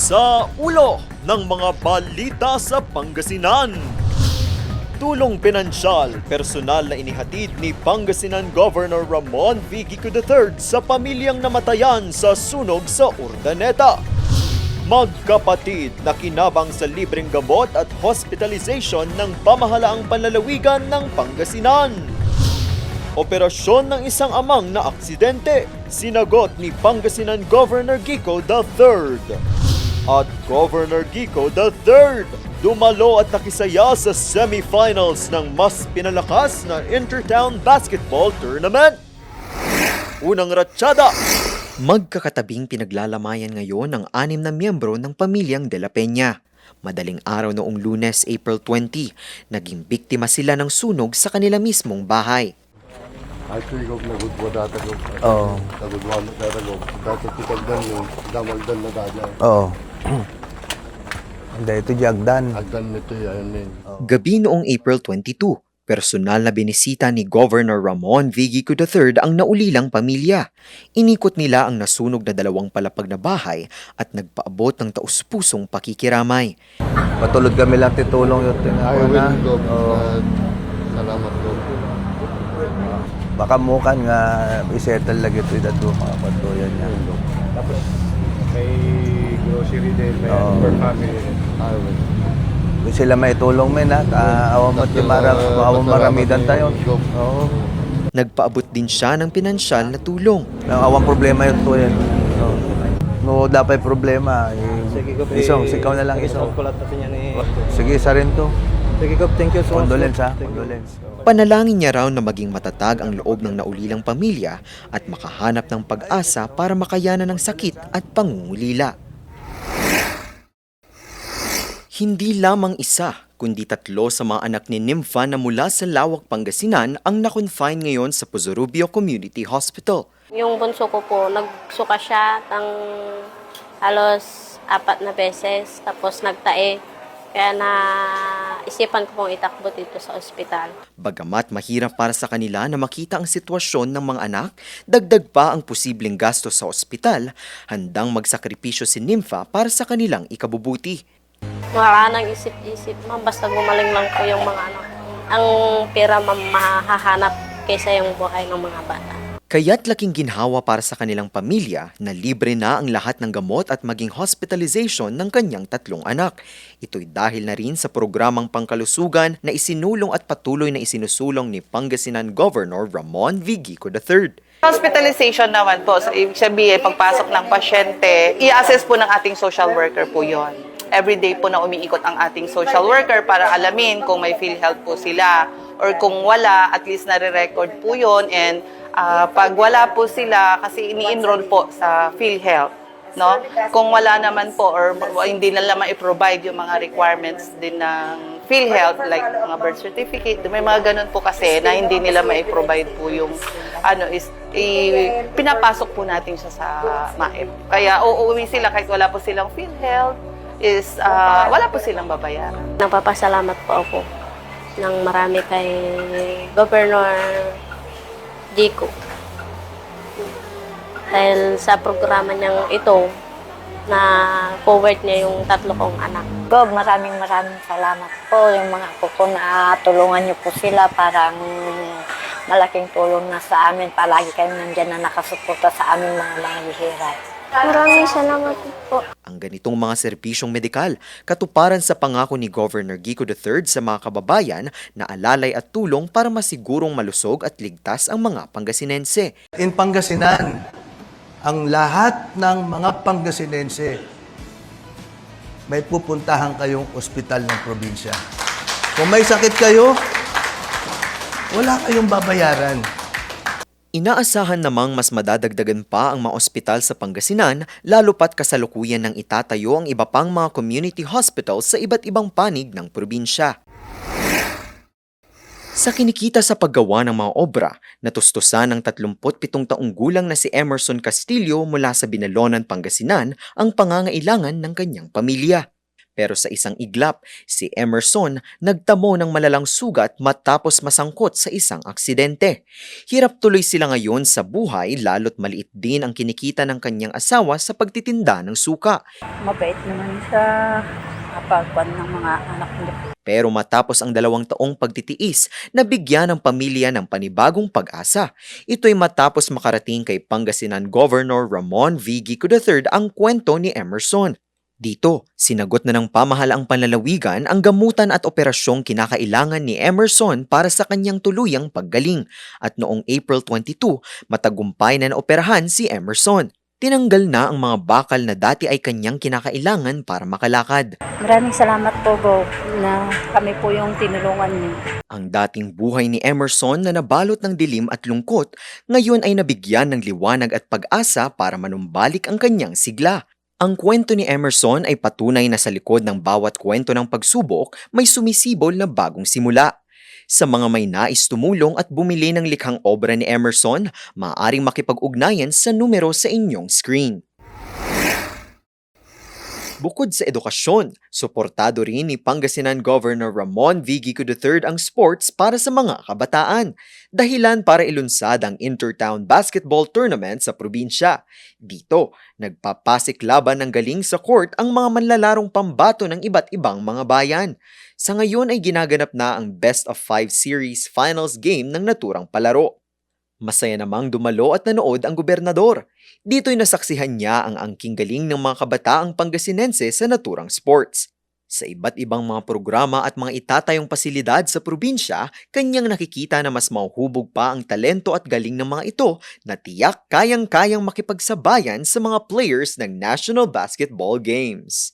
Sa ulo ng mga balita sa Pangasinan. Tulong pinansyal, personal na inihatid ni Pangasinan Governor Ramon V. Gico III sa pamilyang namatayan sa sunog sa Urdaneta. Magkapatid na kinabang sa libreng gamot at hospitalization ng pamahalaang panlalawigan ng Pangasinan. Operasyon ng isang amang na aksidente, sinagot ni Pangasinan Governor Gico III. At Governor Gico III dumalo at nakisaya sa semifinals ng mas pinalakas na Intertown Basketball Tournament. Unang ratsyada. Magkakatabing pinaglalamayan ngayon ang 6 na miyembro ng pamilyang De La Peña. Madaling araw noong Lunes, April 20, naging biktima sila ng sunog sa kanila mismong bahay. Actually, kung nagudwa data ko, nagudwa mo data ko, data tikagdan yung damagdan na dada. Oo. Hindi, ito jagdan. Agdan nito yan yun. Gabi noong April 22, personal na binisita ni Governor Ramon V. Gico III ang naulilang pamilya. Inikot nila ang nasunog na 2 palapag na bahay at nagpaabot ng taus-pusong pakikiramay. Patulog kami lang titulong yun. I will go. Salamat ko. Baka mukan nga isettle lagi ito dito mga patuyan niya. Tapos may grocery din, may per family. I will. Kung sila may tulong men ha, awang maramidan tayo. Oo. Nagpaabot din siya ng pinansyal na tulong. Awang problema yun to yan. No, dapat problema. Isong, sikaw na lang isong. Sige, isa rin to. Sige, thank you so much. Condolence ha, condolence. Panalangin niya raw na maging matatag ang loob ng naulilang pamilya at makahanap ng pag-asa para makayanan ng sakit at pangungulila. Hindi lamang isa, kundi 3 sa mga anak ni Nympha na mula sa Lawak, Pangasinan ang na-confine ngayon sa Pozorubio Community Hospital. Yung bunso ko po, nagsuka siya ng halos 4 na beses, tapos nagtae. Kaya isipan ko pong itakbo dito sa ospital. Bagamat mahirap para sa kanila na makita ang sitwasyon ng mga anak, dagdag pa ang posibleng gastos sa ospital, handang magsakripisyo si Nympha para sa kanilang ikabubuti. Wala nang isip-isip, ma'am. Basta gumaling lang po yung mga anak. Ang pera, ma'am, mahahanap kaysa yung buhay ng mga bata. Kaya't laking ginhawa para sa kanilang pamilya na libre na ang lahat ng gamot at maging hospitalization ng kanyang 3 anak. Ito'y dahil na rin sa programang pangkalusugan na isinulong at patuloy na isinusulong ni Pangasinan Governor Ramon V. Gico III. Hospitalization naman po, so ibig sabihin, pagpasok ng pasyente, i-assess po ng ating social worker po yon. Everyday po na umiikot ang ating social worker para alamin kung may PhilHealth po sila or kung wala, at least nare-record po yon. And pag wala po sila, kasi ini-enroll po sa PhilHealth, no? Kung wala naman po or hindi na naman i-provide yung mga requirements din ng PhilHealth, like mga birth certificate, may mga ganun po kasi na hindi nila ma-provide po yung pinapasok po natin siya sa MAEP. Kaya uuwi sila kahit wala po silang PhilHealth, wala po silang babayaran. Nagpapasalamat po ako ng marami kay Governor Gico. Dahil sa programa niyang ito, na forward niya yung 3 kong anak. Gov, maraming salamat po. Yung mga apo ko na tulungan niyo po sila, parang malaking tulong na sa amin. Palagi kayo nandyan na nakasuporta sa aming mga mahihirap. Maraming salamat po. Ang ganitong mga serbisyong medikal, katuparan sa pangako ni Governor Gico III sa mga kababayan na alalay at tulong para masigurong malusog at ligtas ang mga Pangasinense. In Pangasinan, ang lahat ng mga Pangasinense may pupuntahan kayong ospital ng probinsya. Kung may sakit kayo, wala kayong babayaran. Inaasahan namang mas madadagdagan pa ang mga ospital sa Pangasinan, lalo pat kasalukuyan ng itatayo ang iba pang mga community hospitals sa iba't ibang panig ng probinsya. Sa kinikita sa paggawa ng mga obra, natustusan ng 37 taong gulang na si Emerson Castillo mula sa Binalonan, Pangasinan ang pangangailangan ng kanyang pamilya. Pero sa isang iglap, si Emerson nagtamo ng malalang sugat matapos masangkot sa isang aksidente. Hirap tuloy sila ngayon sa buhay lalo't maliit din ang kinikita ng kanyang asawa sa pagtitinda ng suka. Mabait naman siya. Kapagpan ng mga anak niya. Pero matapos ang 2 taong pagtitiis, nabigyan ng pamilya ng panibagong pag-asa. Ito'y matapos makarating kay Pangasinan Governor Ramon V. Gico III ang kwento ni Emerson. Dito, sinagot na ng pamahalaang panlalawigan ang gamutan at operasyong kinakailangan ni Emerson para sa kanyang tuluyang paggaling. At noong April 22, matagumpay na naoperahan si Emerson. Tinanggal na ang mga bakal na dati ay kanyang kinakailangan para makalakad. Maraming salamat po, Go, na kami po yung tinulungan niyo. Ang dating buhay ni Emerson na nabalot ng dilim at lungkot, ngayon ay nabigyan ng liwanag at pag-asa para manumbalik ang kanyang sigla. Ang kwento ni Emerson ay patunay na sa likod ng bawat kwento ng pagsubok may sumisibol na bagong simula. Sa mga may nais tumulong at bumili ng likhang obra ni Emerson, maaaring makipag-ugnayan sa numero sa inyong screen. Bukod sa edukasyon, suportado rin ni Pangasinan Governor Ramon V. Gico III ang sports para sa mga kabataan. Dahilan para ilunsad ang Intertown Basketball Tournament sa probinsya. Dito, nagpapasiklaban ng galing sa court ang mga manlalarong pambato ng iba't ibang mga bayan. Sa ngayon ay ginaganap na ang Best of 5 Series Finals game ng naturang palaro. Masaya namang dumalo at nanood ang gobernador. Dito'y nasaksihan niya ang angking galing ng mga kabataang Pangasinense sa naturang sports. Sa iba't ibang mga programa at mga itatayong pasilidad sa probinsya, kanyang nakikita na mas mauhubog pa ang talento at galing ng mga ito na tiyak kayang-kayang makipagsabayan sa mga players ng National Basketball Games.